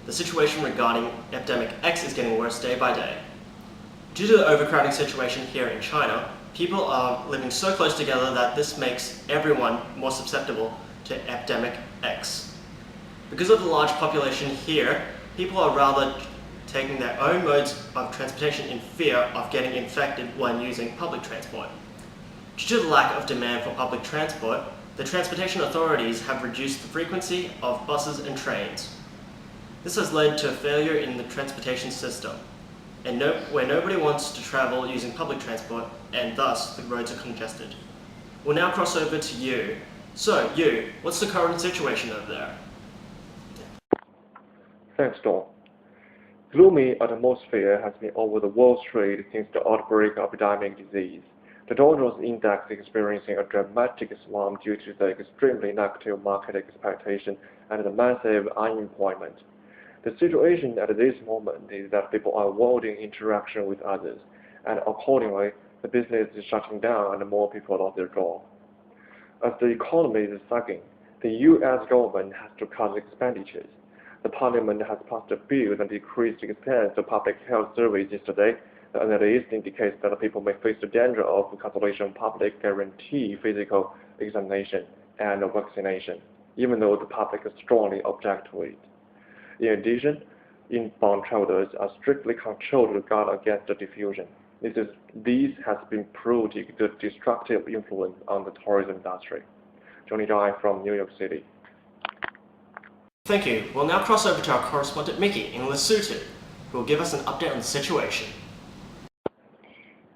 the situation regarding epidemic X is getting worse day by day. Due to the overcrowding situation here in China, people are living so close together that this makes everyone more susceptible to epidemic X. Because of the large population here, people are rather taking their own modes of transportation in fear of getting infected when using public transport. Due to the lack of demand for public transport, the transportation authorities have reduced the frequency of buses and trains. This has led to a failure in the transportation system, and where nobody wants to travel using public transport, and thus the roads are congested. We'll now cross over to Yu. So, Yu, what's the current situation over there? Thanks, Don. Gloomy atmosphere has been over the Wall Street since the outbreak of epidemic disease. The Dow Jones Index is experiencing a dramatic slump due to the extremely negative market expectation and the massive unemployment. The situation at this moment is that people are avoiding interaction with others, and accordingly, the business is shutting down and more people lost their job. As the economy is sagging, the U.S. government has to cut expenditures. The parliament has passed a bill that decreased expense to public health services today. The analyst indicates that people may face the danger of cancellation of public guarantee physical examination and vaccination, even though the public strongly object to it. In addition, inbound travelers are strictly controlled to guard against the diffusion. This has been proved to exert destructive influence on the tourism industry. Jiang from New York City. Thank you. We'll now cross over to our correspondent Micky in Lesotho, who will give us an update on the situation.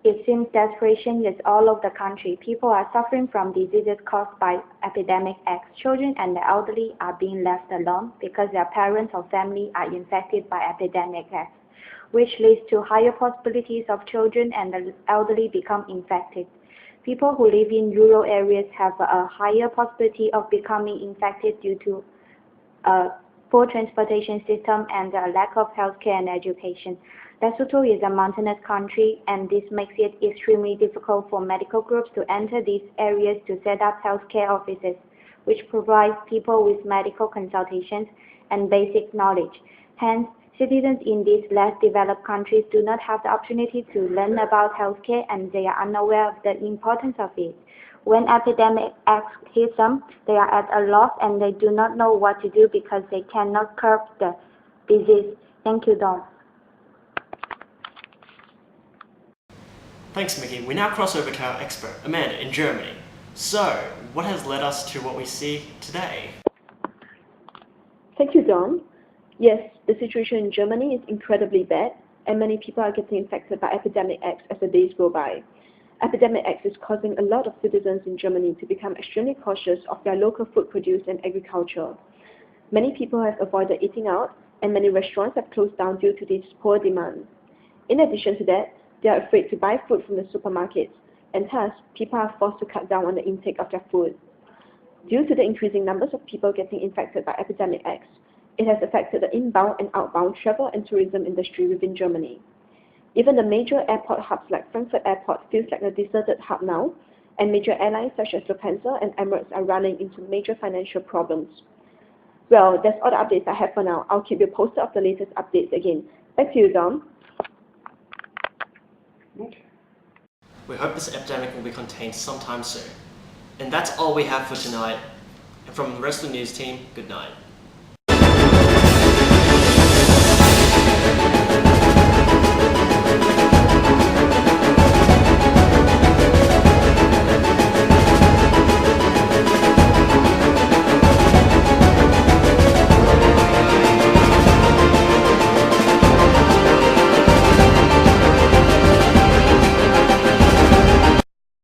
It seems desperation is all over the country. People are suffering from diseases caused by epidemic X. Children and the elderly are being left alone because their parents or family are infected by epidemic X, which leads to higher possibilities of children and the elderly become infected. People who live in rural areas have a higher possibility of becoming infected due to a poor transportation system and a lack of healthcare and education. Lesotho is a mountainous country, and this makes it extremely difficult for medical groups to enter these areas to set up healthcare offices, which provide people with medical consultations and basic knowledge. Hence, citizens in these less developed countries do not have the opportunity to learn about healthcare, and they are unaware of the importance of it. When epidemic X hits them, they are at a loss and they do not know what to do because they cannot curb the disease. Thank you, Don. Thanks, Micky. We now cross over to our expert, Amanda, in Germany. So, what has led us to what we see today? Thank you, Don. Yes, the situation in Germany is incredibly bad, and many people are getting infected by epidemic X as the days go by. Epidemic X is causing a lot of citizens in Germany to become extremely cautious of their local food produce and agriculture. Many people have avoided eating out, and many restaurants have closed down due to this poor demand. In addition to that, they are afraid to buy food from the supermarkets, and thus, people are forced to cut down on the intake of their food. Due to the increasing numbers of people getting infected by epidemic X, it has affected the inbound and outbound travel and tourism industry within Germany. Even the major airport hubs like Frankfurt Airport feels like a deserted hub now, and major airlines such as Lufthansa and Emirates are running into major financial problems. Well, that's all the updates I have for now. I'll keep you posted of the latest updates again. Back to you, Dom. We hope this epidemic will be contained sometime soon. And that's all we have for tonight. And from the rest of the news team, good night.